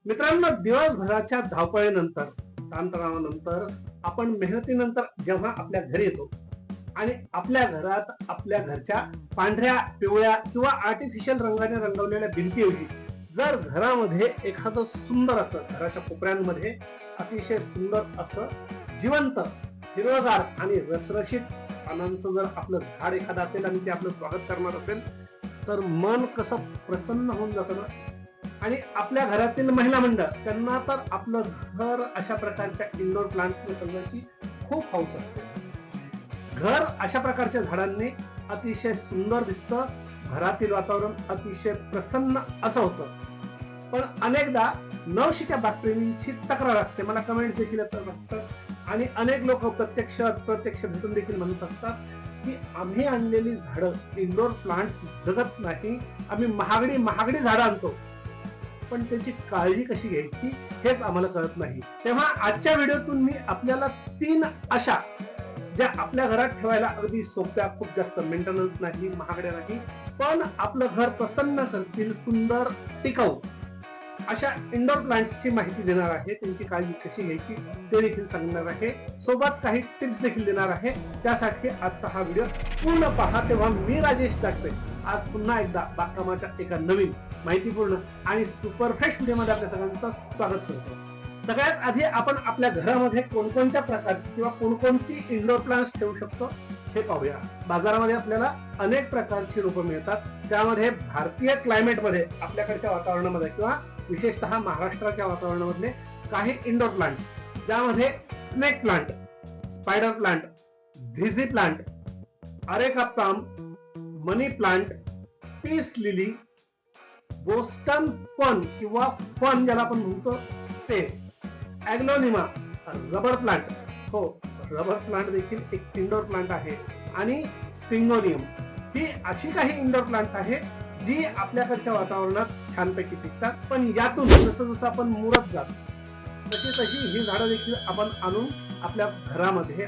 मित्रांनो, दिवसभराच्या धावपळीनंतर, ताणतणावानंतर, आपण मेहनतीनंतर जेव्हा आपल्या घरी येतो आणि आपल्या घरात आपल्या घरच्या पांढऱ्या, पिवळ्या किंवा आर्टिफिशियल रंगाने रंगवलेल्या भिंतीऐवजी जर घरामध्ये एखादं सुंदर असं, घराच्या कोपऱ्यांमध्ये अतिशय सुंदर असं जिवंत, हिरवगार आणि रसरशीत पानांचं जर आपलं झाड एखादं असेल आणि ते आपलं स्वागत करणार असेल, तर मन कसं प्रसन्न होऊन जातं ना. आणि आपल्या घरातील महिला मंडळ, त्यांना तर आपलं घर अशा प्रकारच्या इंडोर प्लांट्स करण्याची खूप हौस असते. घर अशा प्रकारच्या झाडांनी अतिशय सुंदर दिसतं, घरातील वातावरण अतिशय प्रसन्न असं होतं. पण अनेकदा नवशिक्या बागप्रेमींची तक्रार असते, मला कमेंट देखील येतात आणि अनेक लोक प्रत्यक्ष अप्रत्यक्ष भेटून देखील म्हणत असतात की आम्ही आणलेली झाडं, इंडोर प्लांट्स जगत नाही, आम्ही महागडी झाडं आणतो, पण त्याची काळजी कशी घ्यायची हेच आम्हाला कळत नाही. तेव्हा आजच्या व्हिडिओतून मी आपल्याला 3 अशा, ज्या आपल्या घरात ठेवायला अगदी सोप्या, खूप जास्त मेंटेनन्स नाही, महागड्या नाही, पण आपलं घर प्रसन्न करतील, सुंदर, टिकाऊ अशा इंडोर प्लांट्सची माहिती देणार आहे. त्यांची काळजी कशी घ्यायची ते देखील सांगणार आहे, सोबत काही टिप्स देखील देणार आहे. त्यासाठी आजचा हा व्हिडिओ पूर्ण पहा. तेव्हा मी राजेश दाटवे आज पुन्हा एकदा बागकामाच्या एका नवीन, माहितीपूर्ण आणि सुपर फ्रेश व्हिडिओमध्ये आपल्या सगळ्यांचं स्वागत करतो. सगळ्यात आधी आपण आपल्या घरामध्ये कोणकोणत्या प्रकारची किंवा कोणकोणती इंडोर प्लांट्स ठेवू शकतो हे पाहूया. बाजारामध्ये आपल्याला अनेक प्रकारची रोपं मिळतात. त्यामध्ये भारतीय क्लायमेटमध्ये, आपल्याकडच्या वातावरणामध्ये किंवा विशेषतः महाराष्ट्राच्या वातावरणामधले काही इंडोर प्लांट्स, ज्यामध्ये स्नेक प्लांट, स्पायडर प्लांट, झिझी plant, areca palm, money plant, peace lily, Boston fern किंवा फन ज्याला आपण म्हणतो ते, ॲग्लोनिमा, रबर प्लांट, हो रबर प्लांट देखील एक इंडोर प्लांट आहे, आणि सिंगोनियम, ही अशी काही इंडोर प्लांट्स आहे जी आपल्याकडच्या वातावरणात छानपैकी पिकतात. पण यातून जसं जसं आपण मुरत जातो तशी तशी ही झाडं देखील आपण आणून आपल्या घरामध्ये,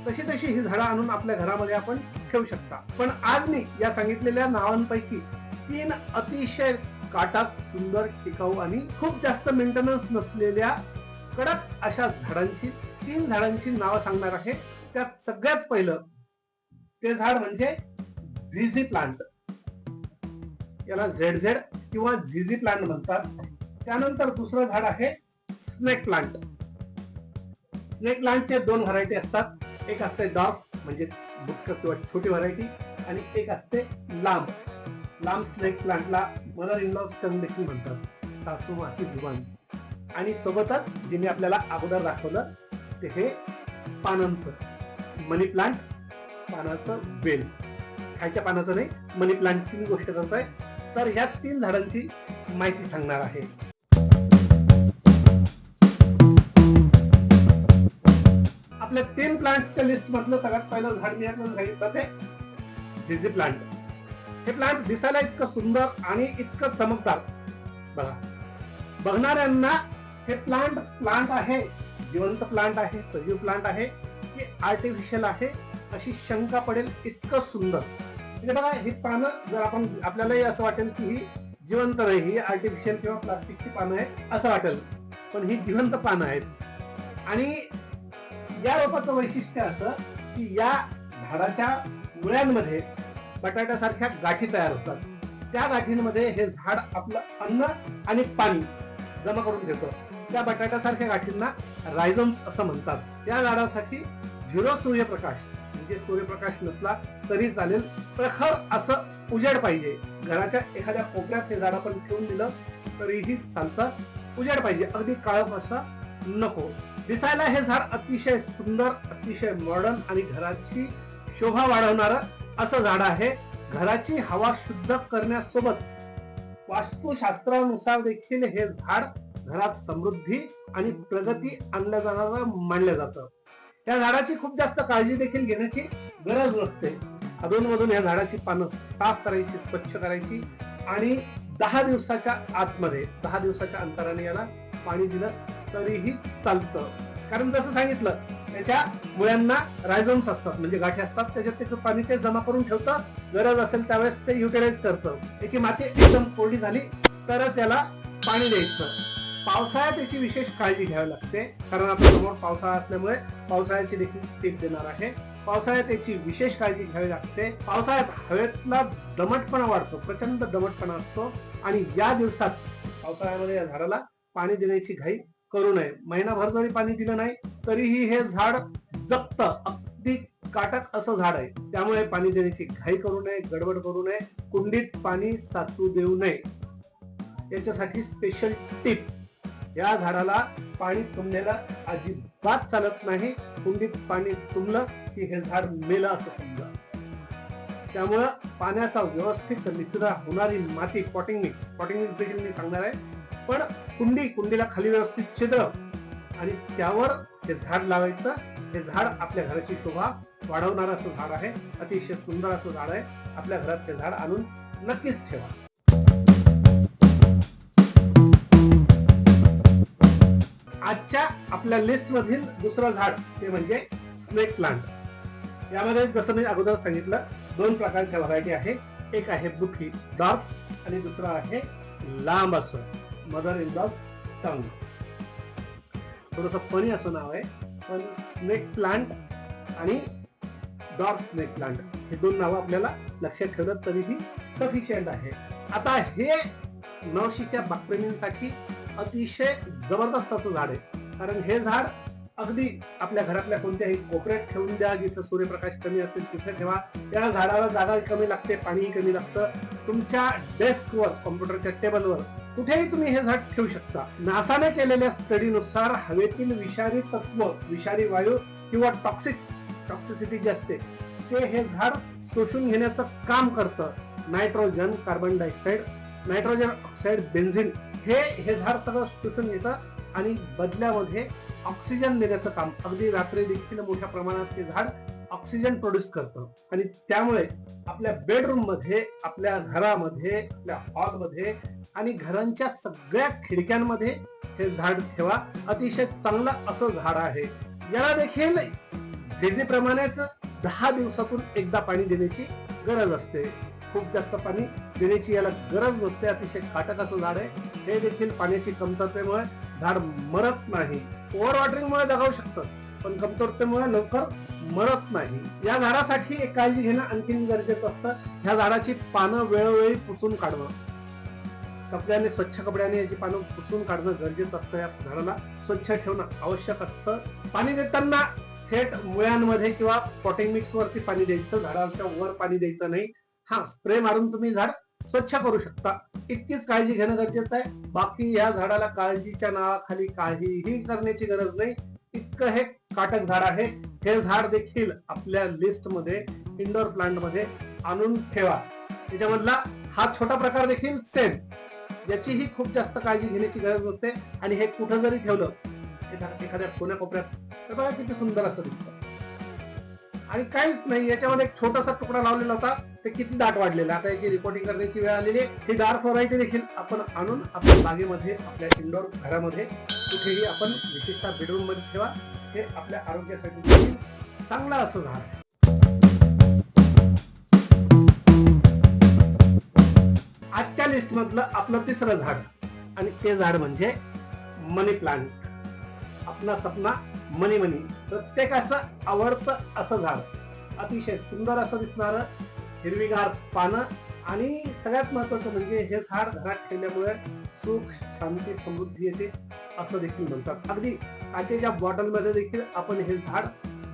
तशी ही झाडं आणून आपल्या घरामध्ये आपण ठेवू शकता. पण आज मी या सांगितलेल्या नावांपैकी 3 अतिशय काटाक, सुंदर, टिकाऊ आणि खूप जास्त मेंटेनन्स नसलेल्या कडक अशा झाडांची, 3 झाडांची नावं सांगणार आहे. त्यात सगळ्यात पहिलं ते झाड म्हणजे झिझी प्लांट, याला झेड किंवा झिझी प्लांट म्हणतात. त्यानंतर दुसरं झाड आहे स्नेक प्लांट. स्नेक प्लांटचे 2 व्हरायटी असतात. एक असते डॉर्फ म्हणजे बुटकं किंवा छोटी व्हरायटी, आणि एक असते लांब स्नेक प्लांटला मदर इन लॉ स्टम देखील म्हणतात, सासू माती जुबान. आणि सोबतच जे मी आपल्याला अगोदर दाखवलं ते हे पानांचं मनी प्लांट, पानाचं वेल, खायच्या पानाचं नाही, मनी प्लांटची मी गोष्ट करतोय. तर ह्या 3 झाडांची माहिती सांगणार आहे. आपल्या 3 प्लांट्सच्या लिस्ट मधलं सगळ्यात पहिलं झाड मी आपल्याला सांगितलं ते झिझी प्लांट. हे प्लांट दिसायला इतकं सुंदर आणि इतकं चमकदार, बघा, बघणाऱ्यांना हे प्लांट आहे, जिवंत प्लांट आहे, सजीव प्लांट आहे की आर्टिफिशियल आहे अशी शंका पडेल, इतकं सुंदर. म्हणजे बघा, ही पानं जर आपल्यालाही असं वाटेल की ही जिवंत नाही, ही आर्टिफिशियल किंवा प्लास्टिकची पानं आहेत असं वाटेल, पण ही जिवंत पानं आहेत. आणि या रोपाचं वैशिष्ट्य असं की या झाडाच्या मुळ्यांमध्ये बटाट्यासारख्या गाठी तयार होतात. त्या गाठींमध्ये हे झाड आपलं अन्न आणि पाणी जमा करून घेतं. त्या बटाट्यासारख्या गाठींना रायझोम्स असं म्हणतात. या झाडासाठी 0 सूर्यप्रकाश, म्हणजे सूर्यप्रकाश नसला तरी चालेल, प्रखर असं उजेड पाहिजे. घराच्या एखाद्या कोपऱ्यात हे झाड आपण ठेवून दिलं तरीही चालतं, उजेड पाहिजे, अगदी काळप असं नको. दिसायला हे झाड अतिशय सुंदर, अतिशय मॉडर्न आणि घराची शोभा वाढवणारं असं झाड आहे. घराची हवा शुद्ध करण्यासोबत वास्तुशास्त्रानुसार देखील हे झाड घरात समृद्धी आणि प्रगती आणल्या जाणारं मानलं जातं. या झाडाची खूप जास्त काळजी देखील घेण्याची गरज नसते. अधूनमधून या झाडाची पानं साफ करायची, स्वच्छ करायची, आणि 10 दिवसाच्या आतमध्ये, 10 दिवसाच्या अंतराने याला पाणी दिलं तरीही चालतं. कारण जसं सांगितलं, त्याच्या मुळ्यांना रायझोम्स असतात, म्हणजे गाठी असतात, त्याच्यात त्याचं पाणी ते जमा करून ठेवतं, गरज असेल त्यावेळेस ते युटिलाइज करतं. याची माती एकदम कोरडी झाली तरच याला पाणी द्यायचं. पावसाळ्यात याची विशेष काळजी घ्यावी लागते, कारण आता समोर पावसाळा असल्यामुळे पावसाळ्याची देखील टीप देणार आहे. पावसाळ्यात याची विशेष काळजी घ्यावी लागते. पावसाळ्यात हवेतला दमटपणा वाढतो, प्रचंड दमटपणा असतो आणि या दिवसात पावसाळ्यामध्ये या झाडाला पाणी देण्याची घाई करू नये. महिनाभर जरी पाणी दिलं नाही तरीही हे झाड जगतं. अगदी काटक असं झाड आहे, त्यामुळे पाणी देण्याची घाई करू नये, गडबड करू नये, कुंडीत पाणी साचू देऊ नये. याच्यासाठी स्पेशल टिप, या झाडाला पाणी तुंबलेलं अजिबात चालत नाही. कुंडीत पाणी तुंबलं की हे झाड मेलं असं समजा. त्यामुळं पाण्याचा व्यवस्थित निचरा होणारी माती, पॉटिंग मिक्स देखील मी सांगणार आहे. पण कुंडीला खाली व्यवस्थित छिद्र आणि त्यावर हे झाड लावायचं. हे झाड आपल्या घराची शोभा वाढवणारं असं झाड आहे. अतिशय सुंदर असं झाड आहे. आपल्या घरात हे झाड आणून नक्कीच ठेवा. आजच्या आपल्या लिस्ट मधील दुसरं झाड ते म्हणजे स्नेक प्लांट. यामध्ये जसं मी अगोदर सांगितलं, दोन प्रकारच्या व्हरायटी आहे. एक आहे बुकी डॉर्फ आणि दुसरं आहे लांब असं मदर इन लॉ टंग. थोडंसं फनी असं नाव आहे, पण स्नेक प्लांट आणि डॉर्फ स्नेक प्लांट हे दोन नावं आपल्याला लक्षात ठेवलं तरीही सफिशियंट आहे. आता हे नवशिक्या बागप्रेमींसाठी अतिशय जबरदस्त असं झाड आहे, कारण हे झाड अगदी आपल्या घरातल्या कोणत्याही कोपऱ्यात ठेवून द्या, जिथं सूर्यप्रकाश कमी असेल तिथे ठेवा. त्या झाडाला जागा कमी लागते, पाणीही कमी लागतं. तुमच्या डेस्कवर, कॉम्प्युटरच्या टेबलवर कुठेही तुम्ही हे झाड ठेवू शकता. नासाने केलेल्या स्टडीनुसार हवेतील विषारी तत्व, विषारी वायू किंवा टॉक्सिसिटी जे असते ते हे झाड शोषून घेण्याचं काम करतं. Nitrogen, carbon dioxide, nitrogen oxide, benzene हे झाड सगळं शोषून घेतं आणि बदल्यामध्ये ऑक्सिजन देण्याचं काम, अगदी रात्री देखील मोठ्या प्रमाणात हे झाड ऑक्सिजन प्रोड्यूस करतं. आणि त्यामुळे आपल्या बेडरूम मध्ये, आपल्या घरामध्ये, आपल्या हॉलमध्ये आणि घरांच्या सगळ्या खिडक्यांमध्ये हे झाड ठेवा. अतिशय चांगलं असं झाड आहे. याला देखील जेजेप्रमाणेच 10 दिवसातून एकदा पाणी देण्याची गरज असते. खूप जास्त पाणी देण्याची याला गरज नसते. अतिशय काटक असं झाड आहे. हे देखील पाण्याची कमतरतेमुळे झाड मरत नाही. ओव्हर वॉटरिंगमुळे दगावू शकतं, पण कमतरतेमुळे लवकर मरत नाही. या झाडासाठी एक काळजी घेणं आणखीन गरजेचं असतं. ह्या झाडाची पानं वेळोवेळी पुसून काढणं, कपड्याने, स्वच्छ कपड्याने याची पानं पुसून काढणं गरजेचं असतं. या झाडाला स्वच्छ ठेवणं आवश्यक असतं. पाणी देताना थेट मुळ्यांमध्ये किंवा पॉटिंग मिक्स वरती पाणी द्यायचं, झाडाच्या वर पाणी द्यायचं नाही. हा, स्प्रे मारून तुम्ही झाड स्वच्छ करू शकता. इतकीच काळजी घेणं गरजेचं आहे. बाकी या झाडाला काळजीच्या नावाखाली काहीही करण्याची गरज नाही. इतकं हे काटक झाड आहे. हे झाड देखील आपल्या लिस्ट मध्ये, इंडोर प्लांट मध्ये आणून ठेवा. त्याच्यामधला हा छोटा प्रकार देखील सेम, याचीही खूप जास्त काळजी घेण्याची गरज नसते. आणि हे कुठं जरी ठेवलं एखाद्या कोण्या कोपऱ्यात तर बघा किती सुंदर असं दिसतं. आणि काहीच नाही, याच्यामध्ये एक छोटासा तुकडा लावलेला होता, ते किती दाट वाढलेला. आता याची रिपोर्टिंग करण्याची वेळ आलेली आहे. ही डार्क व्हरायटी देखील आपण आणून आपल्या बागेमध्ये, आपल्या इंडोर घरामध्ये कुठेही आपण, विशेषतः बेडरूम मध्ये ठेवा. हे आपल्या आरोग्यासाठी देखील चांगलं असं झाड आहे. आजच्या लिस्ट मधलं आपलं तिसरं झाड, आणि ते झाड म्हणजे मनी प्लांट. आपला सपना मनी. प्रत्येकाचं आवडतं असं झाड. अतिशय सुंदर असं दिसणारं, हिरवीगार पानं, आणि सगळ्यात महत्वाचं म्हणजे हे झाड घरात ठेवल्यामुळे सुख, शांती, समृद्धी येते असं देखील म्हणतात. अगदी काचेच्या बॉटलमध्ये देखील आपण हे झाड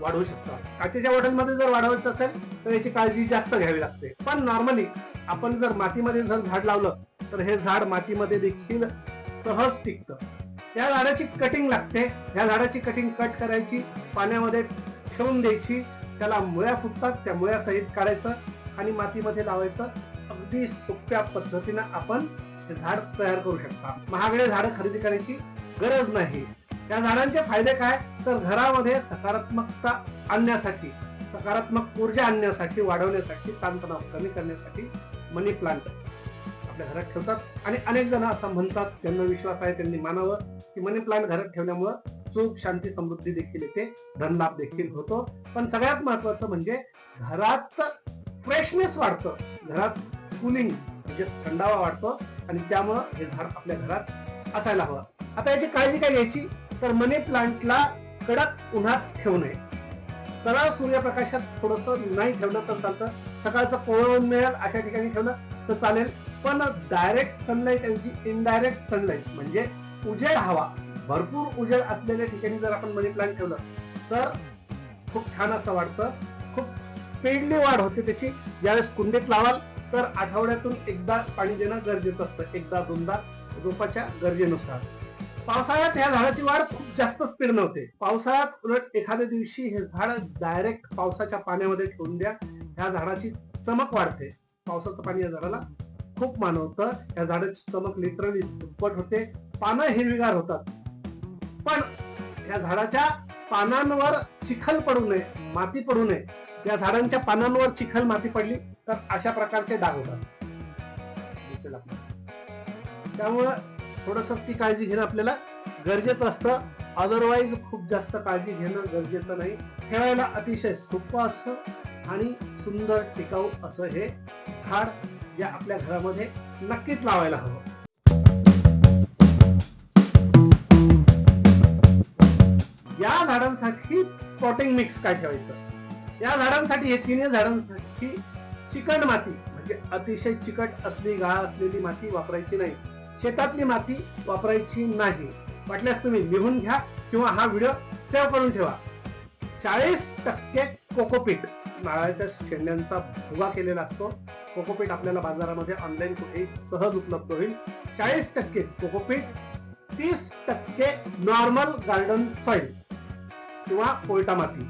वाढवू शकतो. काचेच्या बॉटलमध्ये जर वाढवायचं असेल तर याची काळजी जास्त घ्यावी लागते. पण नॉर्मली आपण जर मातीमध्ये जर झाड लावलं तर हे झाड मातीमध्ये देखील सहज टिकतं. या झाडाची कटिंग लागते. या झाडाची कटिंग कट करायची, पाण्यामध्ये ठेवून द्यायची, त्याला मुळ्या फुटतात, त्या मुळ्या सहित काढायचं आणि मातीमध्ये लावायचं. अगदी सोप्या पद्धतीनं आपण हे झाड तयार करू शकता. महागडे झाडं खरेदी करायची गरज नाही. या झाडांचे फायदे काय, तर घरामध्ये सकारात्मकता आणण्यासाठी, सकारात्मक ऊर्जा आणण्यासाठी, वाढवण्यासाठी, ताणतणाव कमी करण्यासाठी मनी प्लांट आपल्या घरात ठेवतात. आणि अनेक जण असं म्हणतात, ज्यांना विश्वास आहे त्यांनी मानावं, की मनी प्लांट घरात ठेवल्यामुळं सुख, शांती, समृद्धी देखील येते, धनलाभ देखील होतो. पण सगळ्यात महत्वाचं म्हणजे घरात फ्रेशनेस वाढतं, घरात कुलिंग म्हणजे थंडावा वाढतो, आणि त्यामुळं हे झाड आपल्या घरात असायला हवं. आता याची काळजी काय घ्यायची, तर मनी प्लांटला कडक उन्हात ठेवू नये. सरळ सूर्यप्रकाशात थोडस नाही ठेवलं तर चालतं. सकाळचं कोवळं मिळेल अशा ठिकाणी ठेवलं तर चालेल. पण डायरेक्ट सनलाईट ऐवजी इनडायरेक्ट सनलाईट म्हणजे उजेड हवा, भरपूर उजेड असलेल्या ठिकाणी जर आपण मनी प्लांट ठेवलं तर खूप छान असं वाटतं. खूप स्पीडली वाढ होते त्याची. ज्यावेळेस कुंडीत लावाल तर आठवड्यातून एकदा पाणी देणं गरजेचं असतं, एकदा दोनदा रोपाच्या गरजेनुसार. पावसाळ्यात ह्या झाडाची वाढ खूप जास्त स्पीड नव्हते. पावसाळ्यात उलट एखाद्या दिवशी हे झाड डायरेक्ट पावसाच्या पाण्यामध्ये ठेवून द्या, ह्या झाडाची चमक वाढते. पावसाचं पाणी या झाडाला खूप मानवतं. या झाडाची चमक लिटरली दुप्पट होते. पानं हिरवीगार होतात. पण या झाडाच्या पानांवर चिखल पडू नये, माती पडू नये. या झाडांच्या पानांवर चिखल माती पडली तर अशा प्रकारचे डाग होतात. त्यामुळं थोडस ती काळजी घेणं आपल्याला गरजेचं असतं. अदरवाईज खूप जास्त काळजी घेणं गरजेचं नाही. ठेवायला अतिशय सोपं असं आणि सुंदर टिकाऊ असं हे झाड जे आपल्या घरामध्ये नक्कीच लावायला हवं. या झाडांसाठी पॉटिंग मिक्स काय ठेवायचं? या झाडांसाठी, हे तिन्ही झाडांसाठी चिकट माती म्हणजे अतिशय चिकट असली, गाळ असलेली माती वापरायची नाही. शेतातली माती वापरायची नाही. वाटल्यास तुम्ही लिहून घ्या किंवा हा व्हिडिओ सेव्ह करून ठेवा. 40% कोकोपीट, नारळाच्या शेंड्यांचा भुगा केलेला असतो. कोकोपीट आपल्याला बाजारामध्ये ऑनलाईन कुठेही सहज उपलब्ध होईल. 40% कोकोपीट, 30% नॉर्मल गार्डन सॉइल किंवा पोयटा माती,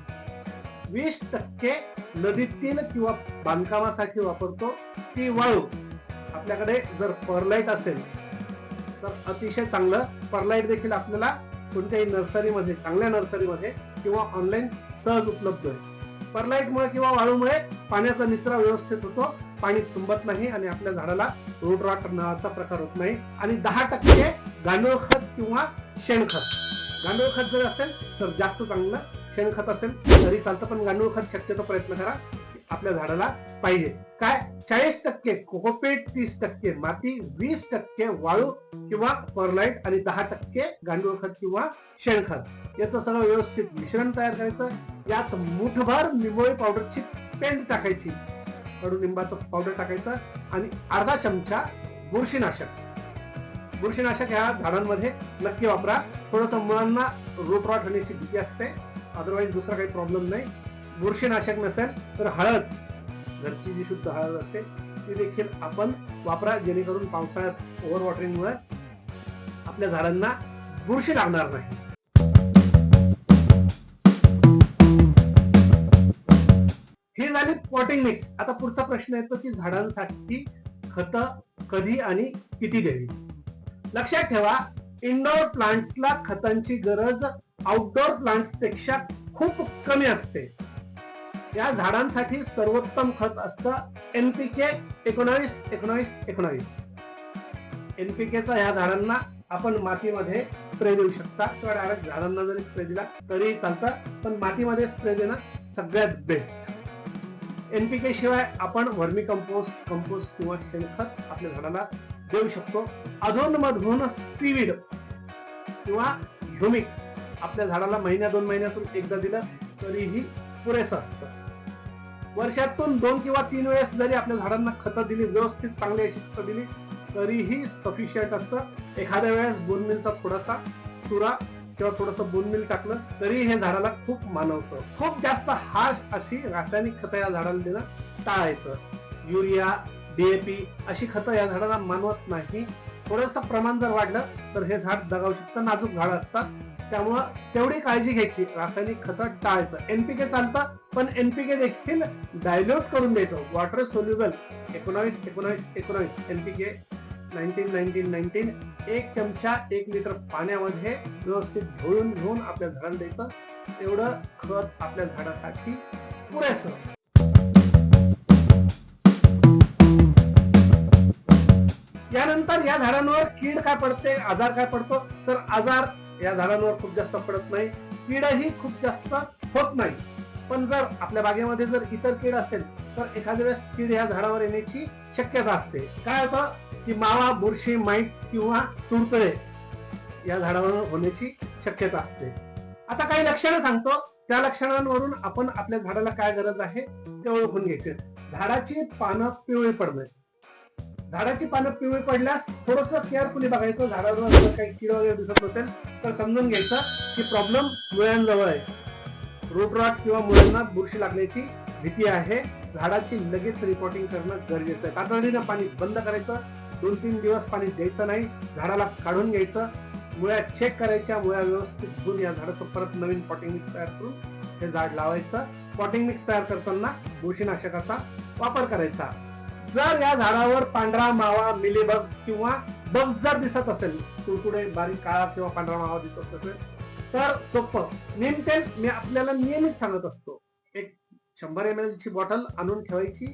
20% नदीतील किंवा बांधकामासाठी वापरतो ती वाळू. आपल्याकडे जर परलाईट असेल तर अतिशय चांगलं. परलाईट देखील आपल्याला कोणत्याही नर्सरीमध्ये, चांगल्या नर्सरीमध्ये किंवा ऑनलाईन सहज उपलब्ध आहे. परलाईटमुळे किंवा वाळूमुळे पाण्याचा निचरा व्यवस्थित होतो, पाणी तुंबत नाही आणि आपल्या झाडाला रूट रॉट नावाचा प्रकार होत नाही. आणि 10% गांडूळ खत किंवा शेणखत. गांडूळ खत जर असेल तर जास्त चांगलं, शेणखत असेल तरी चालतं, पण गांडूळ खत शक्यतो प्रयत्न करा आपल्या झाडाला पाहिजे. काय 40% कोकोपीट, 30% माती, 20% वाळू किंवा परलाईट आणि 10% गांडूळ खत किंवा शेणखत. याचं सगळं व्यवस्थित मिश्रण तयार करायचं. यात मुठभर निंबोळी पावडरची पेंड टाकायची, कडुलिंबाचं पावडर टाकायचं आणि अर्धा चमचा बुरशीनाशक. बुरशीनाशक ह्या झाडांमध्ये नक्की वापरा. थोडस मुळांना रूट रॉट होण्याची भीती असते, अदरवाईज दुसरा काही प्रॉब्लेम नाही. बुरशीनाशक नसेल तर हळद, घरची जी शुद्ध हळद असते ती देखील आपण वापरा, जेणेकरून पावसाळ्यात ओव्हर वॉटरिंगमुळे आपल्या झाडांना बुरशी लागणार नाही. ही झाली पॉटिंग मिक्स. आता पुढचा प्रश्न येतो की झाडांसाठी खत कधी आणि किती द्यावी? लक्षात ठेवा, इनडोअर प्लांट्सला खतांची गरज आउटडोअर प्लांट्स पेक्षा खूप कमी असते. या झाडांसाठी सर्वोत्तम खत असतं NPK 19-19-19. NPKचा ह्या झाडांना आपण मातीमध्ये स्प्रे देऊ शकता किंवा डायरेक्ट झाडांना जरी स्प्रे दिला तरी चालतं, पण मातीमध्ये स्प्रे देणं सगळ्यात बेस्ट. NPK शिवाय आपण व्हर्मी कंपोस्ट, कंपोस्ट किंवा शेणखत आपल्या झाडाला देऊ शकतो. अधूनमधून सीवीड किंवा ह्युमिक आपल्या झाडाला महिन्या 2 महिन्यातून एकदा दिलं तरीही पुरेसं असतं. वर्षातून 2 किंवा 3 वेळेस जरी आपल्या झाडांना खतं दिली, व्यवस्थित चांगली अशी खतं दिली तरीही सफिशियंट असतं. एखाद्या वेळेस बोन मिलचा थोडासा चुरा किंवा थोडंसं बोन मिल टाकलं तरी हे झाडाला खूप मानवतं. खूप जास्त हार्श अशी रासायनिक खतं या झाडाला देणं टाळायचं. युरिया, DAP अशी खतं या झाडाला मानवत नाही. थोडंसं प्रमाण जर वाढलं तर हे झाड दगावू शकतं, नाजूक झाड असतात. त्यामुळं तेवढी काळजी घ्यायची, रासायनिक खतं टाळायचं. NPK चालतं, पण NPK देखील डायल्यूट करून द्यायचं. वॉटर सोल्युबल 19-19-19 NPK 19-19-19 1 चमचा 1 लिटर पाण्यामध्ये व्यवस्थित ढवळून घेऊन आपल्या झाडाला द्यायचं. एवढं खत आपल्या झाडासाठी पुरेसं. यानंतर या झाडांवर कीड काय पडते, आजार काय पडतो, तर आजार या झाडांवर खूप जास्त पडत नाही, कीडही खूप जास्त होत नाही. पण जर आपल्या बागेमध्ये जर इतर कीड असेल तर एखाद्या वेळेस कीड या झाडावर येण्याची शक्यता असते. काय होतं की मावा, बुरशी, माइट्स किंवा तुडतुडे या झाडावर होण्याची शक्यता असते. आता काही लक्षणं सांगतो, त्या लक्षणांवरून आपण आपल्या झाडाला काय गरज आहे ते ओळखून घ्यायचे. झाडाची पानं पिवळी पडणे. झाडाची पानं पिवळी पडल्यास थोडस केअरफुली बघायचं. झाडावर जर काही कीड वगैरे दिसत नसेल तर समजून घ्यायचं की प्रॉब्लेम मुळ्यांजवळ आहे. रूट रॉट किंवा मुळ्यांना बुरशी लागण्याची भीती आहे. झाडाची लगेच रिपोर्टिंग करणं गरजेचं आहे. तातडीनं पाणी बंद करायचं. 2-3 दिवस पाणी द्यायचं नाही. झाडाला काढून घ्यायचं. मुळ्या चेक करायच्या. मुळ्या व्यवस्थित धुवून या झाडाचं परत नवीन पॉटिंग मिक्स तयार करून हे झाड लावायचं. पॉटिंग मिक्स तयार करताना बुरशीनाशकाचा वापर करायचा. जर या झाडावर पांढरा मावा, मिलीबग्स किंवा बग्स जर दिसत असेल, कुरकुडे बारीक काळा किंवा पांढरा मावा दिसत असेल तर सोपं नीमतेल मी आपल्याला नियमित सांगत असतो. एक 100 ml ची बॉटल आणून ठेवायची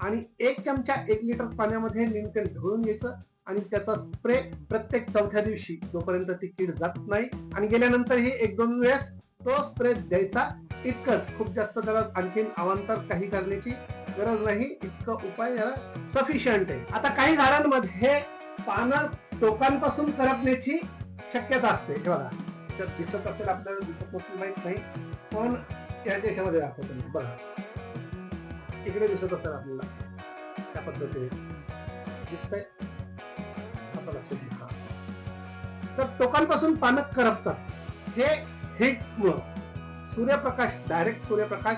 आणि 1 चमचा 1 लिटर पाण्यामध्ये नीमतेल ढवळून घ्यायचं आणि त्याचा स्प्रे प्रत्येक चौथ्या दिवशी, जोपर्यंत ती कीड जात नाही आणि गेल्यानंतरही 1-2 वेळेस तो स्प्रे द्यायचा. इतकंच, खूप जास्त त्याला आणखीन अवांतर काही करण्याची गरज नाही. इतकं उपाय याला सफिशियंट आहे. आता काही झाडांमध्ये पानं टोकांपासून करपण्याची शक्यता असते. हे बघा, दिसत असेल आपल्याला, दिसत नसेल माहित नाही, पण या देशामध्ये दाखवतो मी. बघा, इकडे दिसत असेल आपल्याला, त्या पद्धतीने दिसतंय. आता लक्षात घ्या. तर टोकांपासून पानं करपतात. हे हीटमुळं, सूर्यप्रकाश, डायरेक्ट सूर्यप्रकाश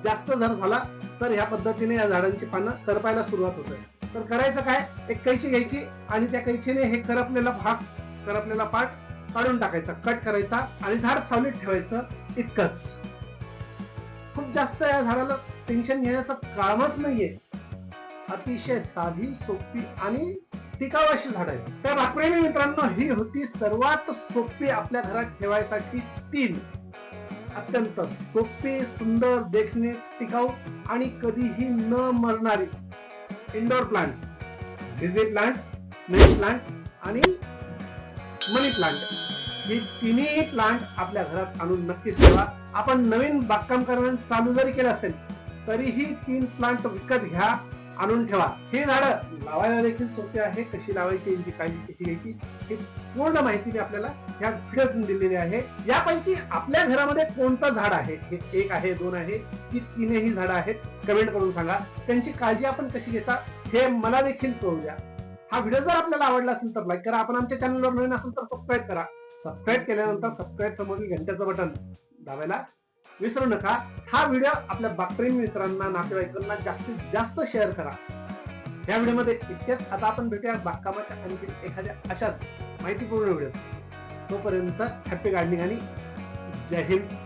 जास्त जर झाला तर ह्या पद्धतीने या झाडांची पानं करपायला सुरुवात होते. तर करायचं काय, एक कैची घ्यायची आणि त्या कैचीने हे करपलेला भाग, करपलेला पार्ट काढून टाकायचा, कट करायचा आणि झाड सावलीत ठेवायचं. इतकंच. खूप जास्त या झाडाला टेन्शन घेण्याचं कामच नाहीये. अतिशय साधी, सोपी आणि टिकाऊ अशी झाड आहे. तर बागप्रेमी मित्रांनो, ही होती सर्वात सोपी आपल्या घरात ठेवायसाठी 3 अत्यंत सोपी, सुंदर, देखणे, टिकाऊ आणि कधीही न मरणारी indoor plant. Busy plant, snake plant आणि मनी प्लांट. ही तिन्ही प्लांट आपल्या घरात आणून नक्कीच ठेवा. आपण नवीन बागकाम करणं चालू जरी केलं असेल तरीही 3 प्लांट विकत घ्या, आणून ठेवा. ही झाडं लावायला देखील सोपी आहे. कशी लावायची, यांची काळजी कशी घ्यायची, ही पूर्ण माहिती मी आपल्याला ह्या व्हिडिओतून दिलेली आहे. यापैकी आपल्या घरामध्ये कोणतं झाड आहे, हे 1 आहे, 2 आहे की 3ही झाडं आहेत, कमेंट करून सांगा. त्यांची काळजी आपण कशी घेता हे मला देखील कळू द्या. हा व्हिडिओ जर आपल्याला आवडला असेल तर लाईक करा. आपण आमच्या चॅनलवर नवीन असेल तर सबस्क्राईब करा. सबस्क्राईब केल्यानंतर सबस्क्राईब समोरील घंट्याचं बटन दाबायला विसरू नका. हा व्हिडिओ आपल्या बागप्रेमी मित्रांना, नातेवाईकांना जास्तीत जास्त शेअर करा. या व्हिडिओमध्ये इतकेच. आता आपण भेटूया बागकामाच्या आणखी एखाद्या अशाच माहितीपूर्ण व्हिडिओ. तोपर्यंत हॅपी गार्डनिंग आणि जय हिंद.